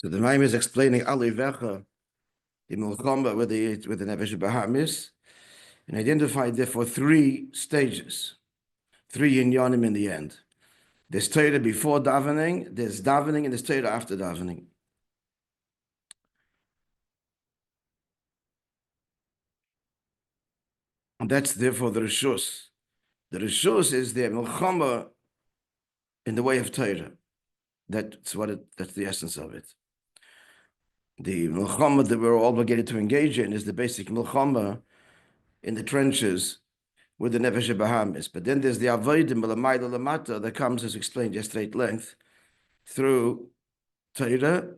So the Maimon is explaining Alivecha, the Milchama with the Nefesh Bahamis, and identified therefore three stages, three inyanim in the end. There's Torah before davening, there's davening, and there's Torah after davening. And that's therefore the Rishus. The Rishus is the Milchama in the way of Torah. That's the essence of it. The Milchama that we're obligated to engage in is the basic Milchama in the trenches with the Nefesh Bahamis. But then there's the Avodim L'mayla L'mata that comes, as explained yesterday at length, through Torah,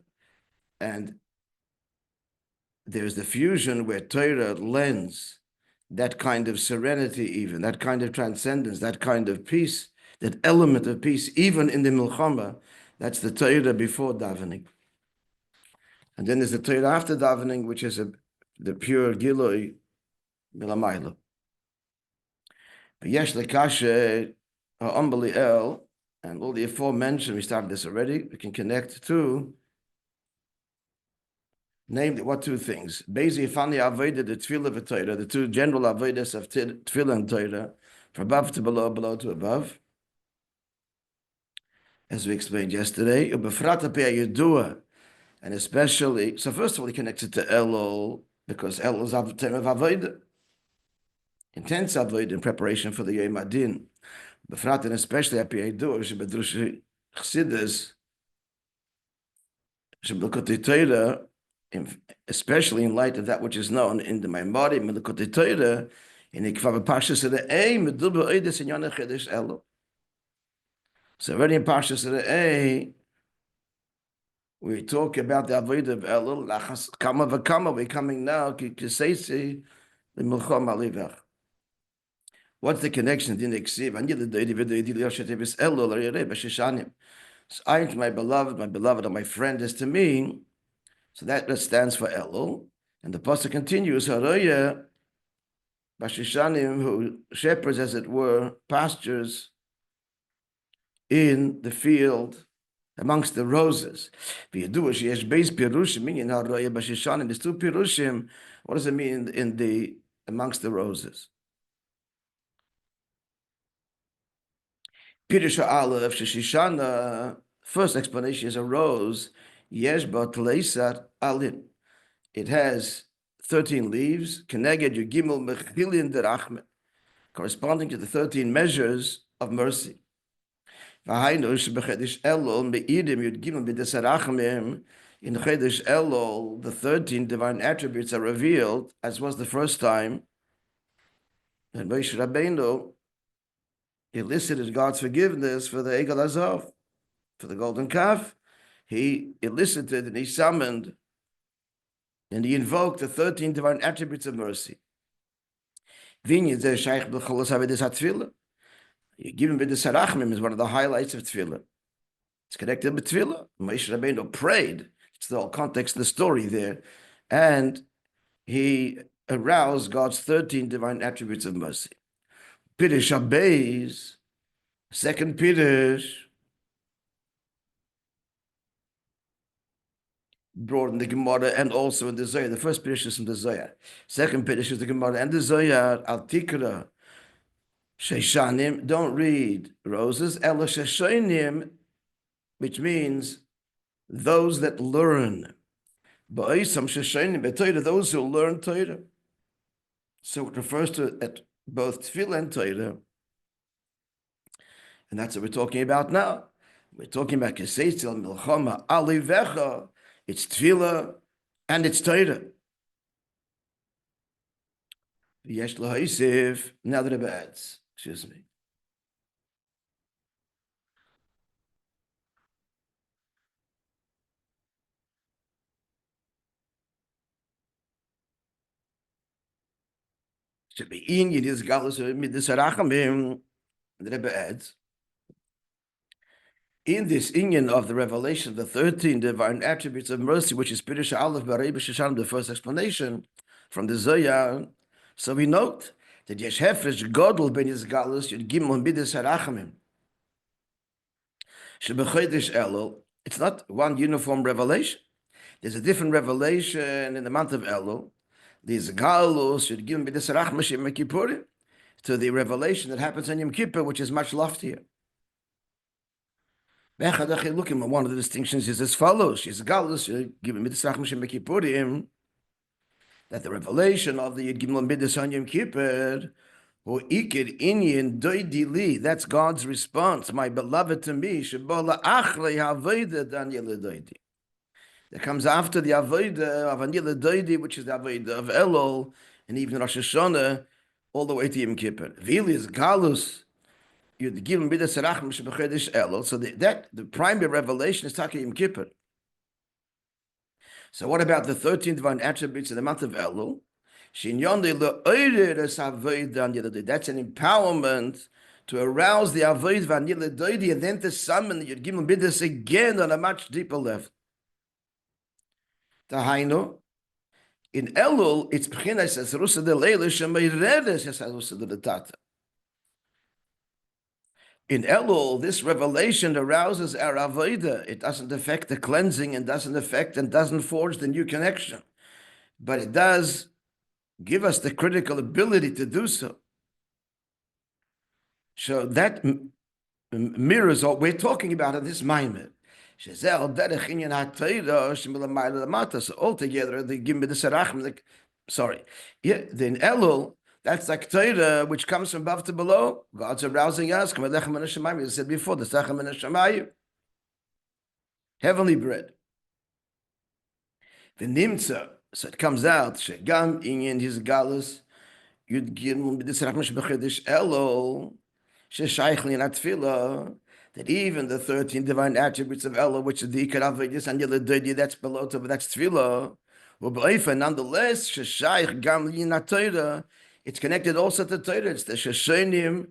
and there's the fusion where Torah lends that kind of serenity, even that kind of transcendence, that kind of peace, that element of peace, even in the Milchama. That's the Torah before davening. And then there's the Torah after davening, which is the pure Giloi Milamayla. Yesh lekashe Ambali El, and all the aforementioned, we started this already, we can connect to, namely, what two things? Basically, Fani Aveda, the Tefillah of Torah, the two general Avedas of Tefillah and Torah, from above to below, below to above, as we explained yesterday, Ubefrata Pei Yedua, and especially, so first of all, he connects it to Elul, because Elul is a term of Aveda, intense Aveda in preparation for the Yom Adin. Befrat, and especially at Piyaidur, Shebedrush Chassidus, Shebelukot Torah, especially in light of that which is known in the Maimari, Melukot Torah, in the Kvav Parshas of the A, Meduba Oides in Yonah Chedesh Elul. So already in Parshas of the A, we talk about the Avodah of Elul, Lachas Kama V'Kama, we're coming now, Ki Setzei, the Milchama Alivach. What's the connection? So I to my beloved, and my friend is to me. So that stands for Elul. And the pasuk continues, Haroya Bashishanim, who shepherds, as it were, pastures in the field amongst the roses. There's two pirushim. What does it mean in the amongst the roses? Pirush Aleph Shishana, first explanation is a rose. Yeshba Tleisat Alin. It has 13 leaves, Keneged Yugimel Mechilin Derachme, corresponding to the 13 measures of mercy. Vahainu Shebechedesh Elul Meidim Yudgimel B'Desarachmim. In Chedesh Elul, the 13 divine attributes are revealed, as was the first time. And Moishe Rabbeinu elicited God's forgiveness for the Egel Azov, for the golden calf. He elicited and he summoned and he invoked the 13 divine attributes of mercy. You give him b'des harachmim is one of the highlights of tefillah. It's connected with tefillah. Moishe Rabbeinu prayed. It's the whole context of the story there. And he aroused God's 13 divine attributes of mercy. Pirush Abayz, second Pirush, brought in the Gemara and also in the Zohar. The first Pirush is in the Zohar. Second Pirush is the Gemara and the Zohar. Al Tikra Sheishanim, don't read roses. Ela Sheshonim, which means those that learn. Ba'isam Sheshonim b'Torah, those who learn Torah. So it refers to at both tefillah and Torah. And that's what we're talking about now. We're talking about Setzei Milchama Alivecha. It's tefillah and it's Torah. Yesh laha'isiv, now the Rabbi adds, excuse me. Should be in Yidis Galus Midis Arachamim, the Rebbe adds, in this inyan of the revelation of the 13 divine attributes of mercy, which is Pirush Aleph B'Rei B'Sheshan, the first explanation from the Zohar, so we note that Yesh Hefresh Godel Ben Yis Galus Yud Gimel Midis Arachamim. Shebechodesh Elul, it's not one uniform revelation. There's a different revelation in the month of Elul. These galus should give me this rachmashim Kippurim to the revelation that happens on Yom Kippur, which is much loftier. Look, one of the distinctions is as follows: she's galus should give me this rachmashim Kippurim, that the revelation of the Yud Gimel Midas on Yom Kippur, or ikir inyan doidili, that's God's response, my beloved to me, shebola achrei havodah daniel doidi. That comes after the avodah of Anila Doidi, which is the avodah of Elul, and even Rosh Hashanah, all the way to Yom Kippur. Vilis Galus, you'd give him Midas Racham Shebechedesh Elul. So the primary revelation is Taka Yom Kippur. So what about the 13 divine attributes in the month of Elul? That's an empowerment to arouse the avodah of Anila Doidi, and then to summon the Yud Gimel Midas again on a much deeper level. Tahainu, in Elul, it's B'chinas as Rusa de Leila Shemeiredes as Rusa de Tata. In Elul, this revelation arouses our avodah. It doesn't affect the cleansing and doesn't forge the new connection, but it does give us the critical ability to do so. So that mirrors what we're talking about in this Maimed. So altogether, they give me the Sarachim. Sorry. Yeah, in Elul, that's like Torah, which comes from above to below. God's arousing us. As I said before, the Sachem and Shamayim. Heavenly bread. The Nimtza, so it comes out, Shegam Inyan his Galus, Yud Gimel Midas Racham Shebechedesh Elul, Sheshaychli and Atfilah, that even the 13 divine attributes of Elul, which is the Ikar Avodas and Yelad, that's below to, but that's Tefillah. Nonetheless, Sheshaych Gam Yin Torah, it's connected also to Torah. It's the Sheshonim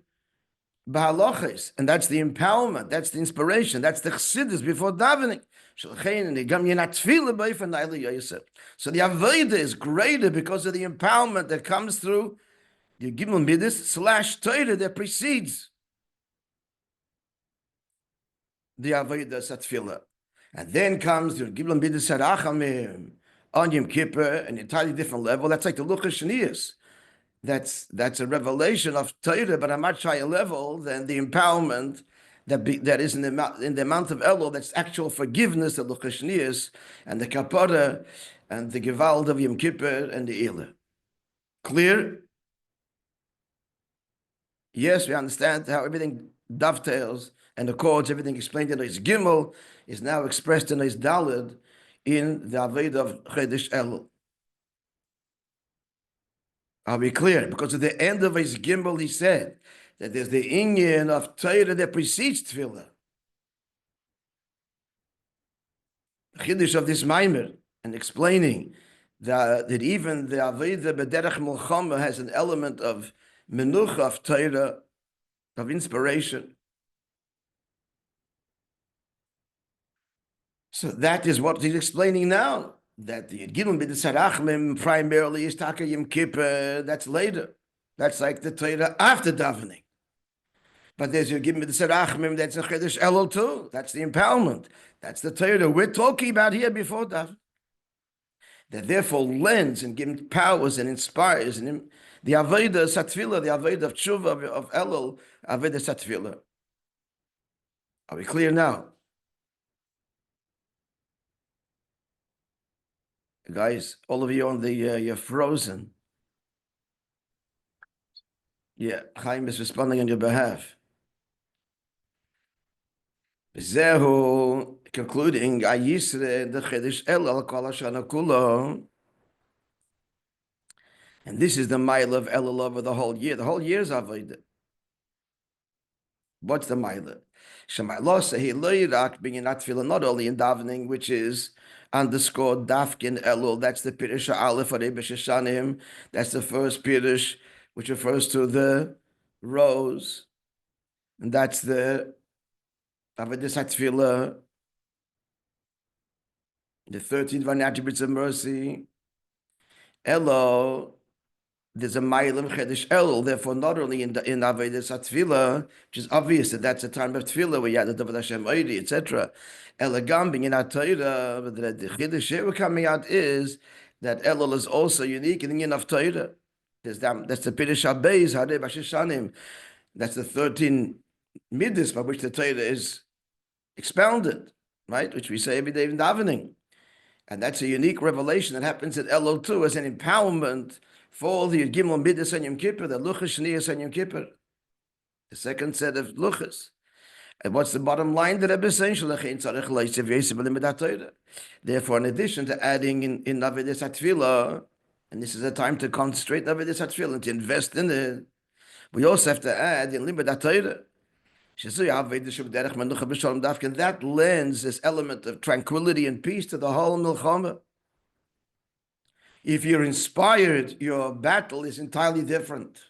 B'Halachos, and that's the empowerment, that's the inspiration, that's the Chassidus before davening. So the Avodah is greater because of the empowerment that comes through the Gimel Midas / Torah that precedes the Avodah Satfilah. And then comes the Gimel Midas Sarachamim on Yom Kippur, an entirely different level. That's like the Luchas Shnias. That's a revelation of Torah, but a much higher level than the empowerment that is in the month of Elul. That's actual forgiveness, the Luchas Shnias, and the Kapara, and the Gewalt of Yom Kippur, and the Eilah. Clear? Yes, we understand how everything dovetails and accords, everything explained in his Gimel is now expressed in his Daled in the Avodah of Chedesh Elul. I'll be clear, because at the end of his Gimel, he said that there's the inyan of Torah that precedes Tefillah. The Chiddush of this Maimer, and explaining that even the Avodah B'derech Melchama has an element of menucha, of Torah, of inspiration. So that is what he's explaining now. That the Gimel Midas Harachmim primarily is Taka Yom Kippur. That's later. That's like the Torah after davening. But there's your Gimel Midas Harachmim. That's a Chedesh Elul too. That's the empowerment. That's the Torah we're talking about here before davening. That therefore lends and gives powers and inspires and the Avodah Satfilah, the Avodah of Tshuva of Elul, Avodah Satfilah. Are we clear now? Guys, all of you on the, you're frozen. Yeah, Chaim is responding on your behalf. Zehu, concluding, Ayisre the Chedesh Elul Kol Hashana Kulo. And this is the mile of Elul over the whole year. The whole year is Avodah. What's the mile? Shemailos Sehiloirak being not feeling not only in davening, which is underscored Dafkin Elul. That's the Pirush Aleph for Rebbe Sheshanim. That's the first Pirush, which refers to the rose, and that's the Avodah Satfilah, the 13 divine attributes of mercy. Elul, there's a Ma'ilim Chedesh Elul. Therefore, not only in Avodas HaTfilah, which is obvious that that's a time of Tfilah where you had the David Hashem Oidi, etc. Elegam being in HaTorah, but the Chedesh here coming out is that Elul is also unique in the Yin of Torah. That's the Pirush HaBeis, Harei B'Sheshanim. That's the 13 midas by which the Torah is expounded, right? Which we say every day in davening. And that's a unique revelation that happens at Elul too, as an empowerment for all the Gimel Midas and Yom Kippur, the Luchas Shniyas and Yom Kippur, the second set of Luchas. And what's the bottom line? The Rebbe is saying, therefore, in addition to adding in Avodas HaTfilah, and this is a time to concentrate on Avodas HaTfilah and to invest in it, we also have to add in Limud HaTorah. And that lends this element of tranquility and peace to the whole milchama. If you're inspired, your battle is entirely different.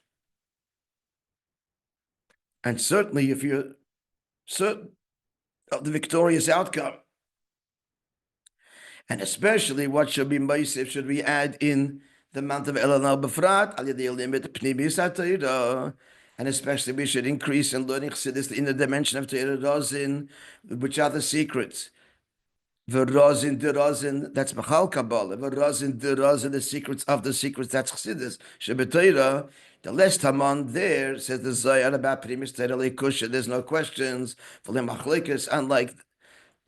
And certainly if you're certain of the victorious outcome, and especially what should be Moishe, should we add in the month of Elul Befrat, and especially we should increase in learning Chassidus in the dimension of Torah Rozin, which are the secrets. The Rozin, the Rozin, that's Bechal Kabbalah. The Rozin, the Rozin, the secrets of the secrets, that's Chassidus. Shebetayra, the less Taman there, says the Zohar about Primis Torah Leikusha, there's no questions. For the Machlekas, unlike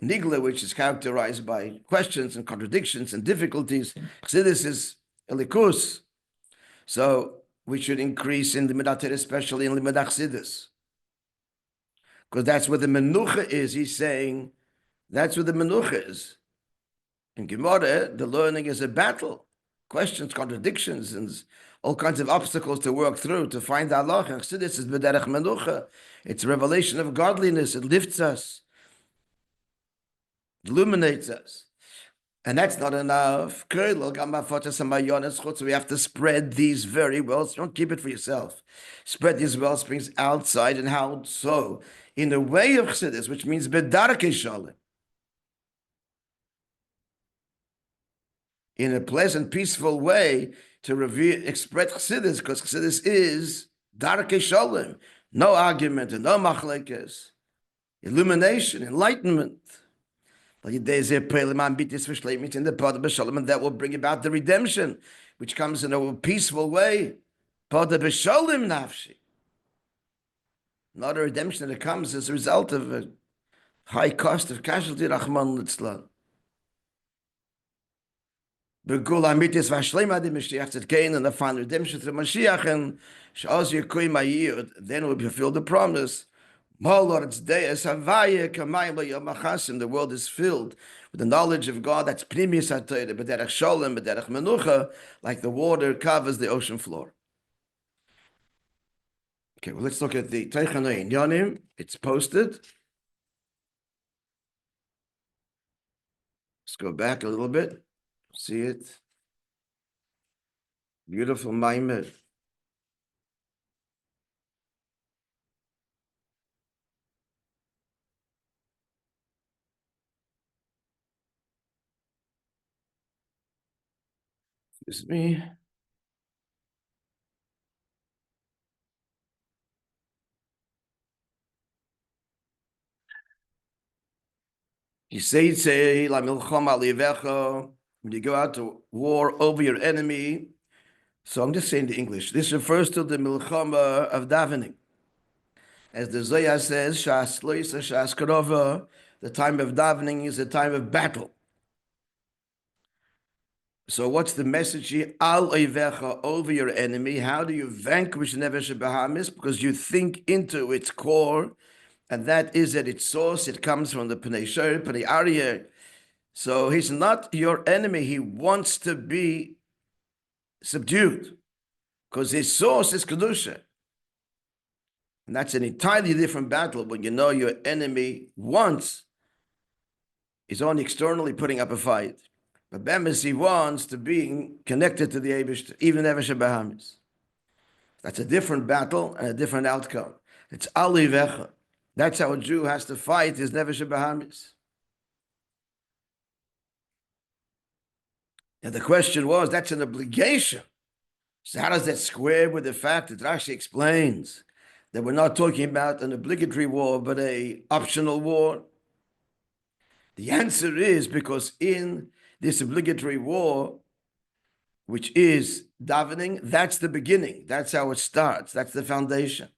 Nigla, which is characterized by questions and contradictions and difficulties, Chassidus is Elikus. So we should increase in the Limud HaTorah, especially in Limud Chassidus. Because that's where the Menucha is. He's saying, that's where the Menucha is. In Gemara, the learning is a battle. Questions, contradictions, and all kinds of obstacles to work through to find Allah. And Chassidus is B'derech Menucha. It's a revelation of godliness. It lifts us, illuminates us. And that's not enough. We have to spread these very well. Don't keep it for yourself. Spread these well springs outside. And how so? In the way of Chassidus, which means B'darkei Shalom. In a pleasant, peaceful way to express Chassidus, because Chassidus is Darkei Shalom. No argument and no machlekes. Illumination, enlightenment. In the part of Shalom, and that will bring about the redemption, which comes in a peaceful way. Part of Shalom nafshi. Not a redemption that comes as a result of a high cost of casualty, Rahman Litzlan. And the final redemption through Mashiach, and then we'll fulfill the promise. The world is filled with the knowledge of God. That's Pnimis HaTorah, B'derech Shalom, B'derech Menucha, like the water covers the ocean floor. Okay, well, let's look at the Teichanoin Yonim. It's posted. Let's go back a little bit. See it. Beautiful Maimer. Excuse me. Setzei למלחמה ליבך. When you go out to war over your enemy. So I'm just saying the English. This refers to the milchama of davening. As the Zohar says, Shas Loisa, Shas Karova, the time of davening is a time of battle. So what's the message here? Al oivecha, over your enemy. How do you vanquish Nefesh Bahamis? Because you think into its core, and that is at its source. It comes from the Pnei Shor, Pnei Aryeh. So he's not your enemy. He wants to be subdued because his source is Kedusha. And that's an entirely different battle when you know your enemy wants, is only externally putting up a fight. But Bemis, he wants to be connected to the Eibush, even Nefesh Bahamis. That's a different battle and a different outcome. It's Alivecha. That's how a Jew has to fight his Nefesh Bahamis. And the question was, that's an obligation. So how does that square with the fact that Rashi explains that we're not talking about an obligatory war, but a optional war? The answer is because in this obligatory war, which is davening, that's the beginning. That's how it starts. That's the foundation.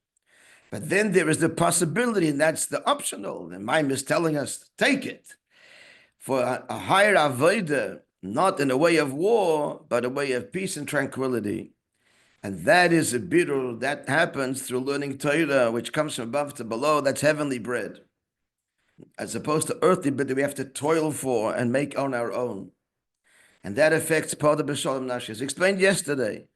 But then there is the possibility, and that's the optional. The Maimon is telling us, take it. For a higher avodah, not in a way of war, but a way of peace and tranquility. And that is a birur that happens through learning Torah, which comes from above to below. That's heavenly bread. As opposed to earthly bread that we have to toil for and make on our own. And that affects part of B'Shalom Nashi. As explained yesterday,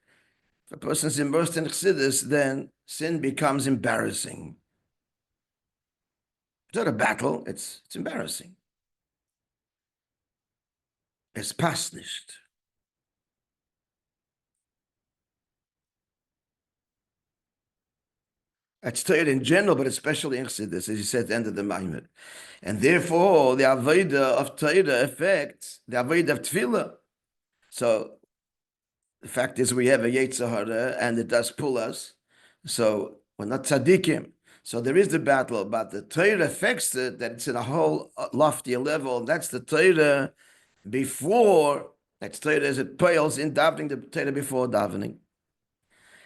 if a person is immersed in Chassidus, then sin becomes embarrassing. It's not a battle, it's embarrassing. Es passt nicht. That's Torah in general, but especially in Chassidus, as he said at the end of the Maimon. And therefore, the Avodah of Torah affects the Avodah of Tefillah. So, the fact is we have a Yetzer Hara, and it does pull us. So, we're not tzaddikim. So, there is the battle, but the Torah affects it, that it's in a whole loftier level. And that's the Torah before, that's Torah as it pales in davening, the Torah before davening.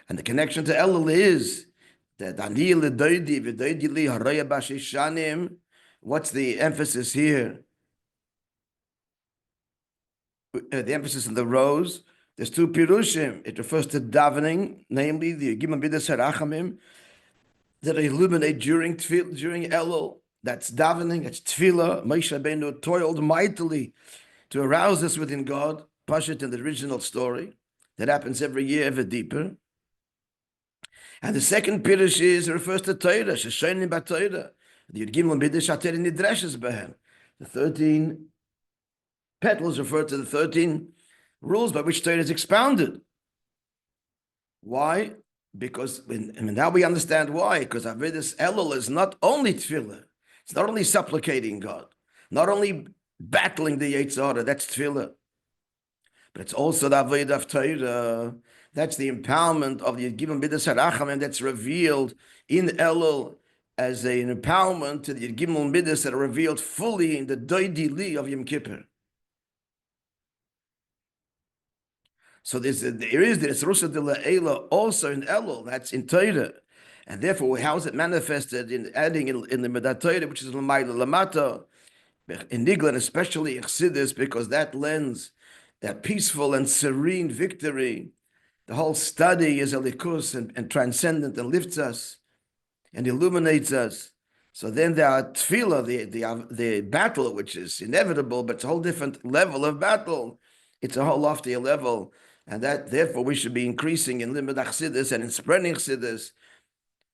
And the connection to Elul is that what's the emphasis here? The emphasis in the rows. There's two pirushim. It refers to davening, namely the Gimel Midas Harachamim, that illuminate during Elul. That's davening. That's tefillah. Moishe Rabbeinu toiled mightily to arouse us within God. Pashut in the original story that happens every year, ever deeper. And the second pirush is refers to Torah, Sheshonim b'Torah. The Yud Gimel Midas Hatera Nidreshes Behem. The 13 petals refer to the 13 rules by which Torah is expounded. Why? Because now we understand why. Because Avodas Elul is not only tefillah. It's not only supplicating God, not only battling the Yetzer Hara, that's tefillah, but it's also the Avodah of Torah. That's the empowerment of the Gimel Midas Harachamim that's revealed in Elul as an empowerment to the Gimel Midas that are revealed fully in the Doidi Li of Yom Kippur. So there is the Rusa de La'ela also in Elul, that's in Torah. And therefore, how is it manifested in adding in the Medat Torah, which is L'mayla Lamata, in Nigla, and especially in Chassidus, because that lends that peaceful and serene victory. The whole study is a likus and transcendent and lifts us and illuminates us. So then there are tefillah, the battle, which is inevitable, but it's a whole different level of battle. It's a whole loftier level. And that, therefore, we should be increasing in limud chassidus and in spreading chassidus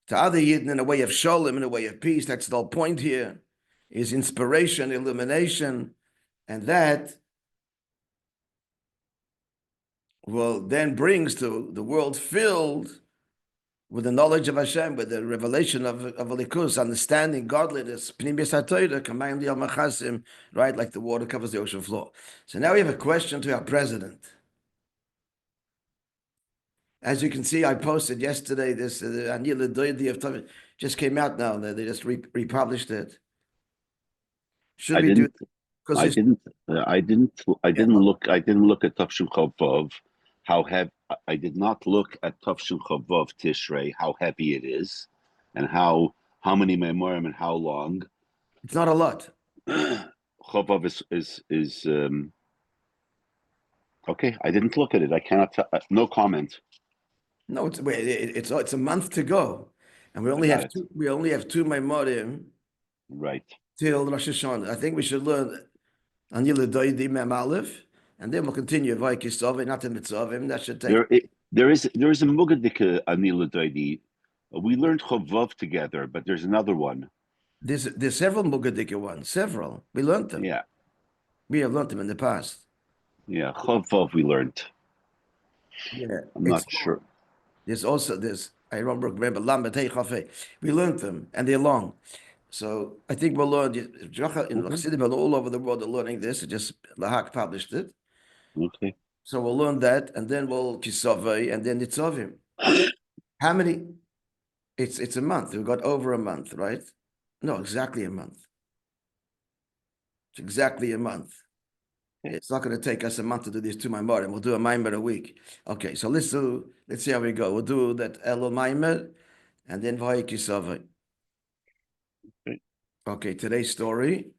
to other yidden in a way of shalom, in a way of peace. That's the whole point here, is inspiration, illumination, and that will then brings to the world filled with the knowledge of Hashem, with the revelation of Alikus, understanding godliness, pnimius ha'Torah, kamayim li'al machasim, right, like the water covers the ocean floor. So now we have a question to our president. As you can see, I posted yesterday this Anila Doidi of Tavit just came out now. They just republished it. Should we do? I didn't look. I didn't look at Tavshim Chavov. How heavy? I did not look at Tavshim Chavov Tishrei. How heavy it is, and how many memorim and how long. It's not a lot. Chavov is okay. I didn't look at it. I cannot. No comment. No, it's a month to go, and we only have two memorim. Right. Till Rosh Hashanah. I think we should learn Anila Doidi Mem Aleph, and then we'll continue Vaikisov, not in Mitzvahim. That should take. There is a Mugadik Anila Doidi. We learned Chavav together, but there's another one. There's several Mugadik ones. Several. We learned them. Yeah. We have learned them in the past. Yeah, Chavav we learned. Yeah. I'm not sure. There's also I remember Lamed Hey Chafei. We learned them, and they're long. So I think we'll learn in Chassidim all over the world are learning this. Just Lahak published it. Okay. So we'll learn that, and then we'll kisavei, and then nitzavim. How many? It's a month. We've got over a month, right? No, exactly a month. It's exactly a month. It's not going to take us a month to do these two Maimarim. We'll do a Maimer a week. Okay, so let's see how we go. We'll do that Elul Maimer, and then Vayikisavai. Okay, today's story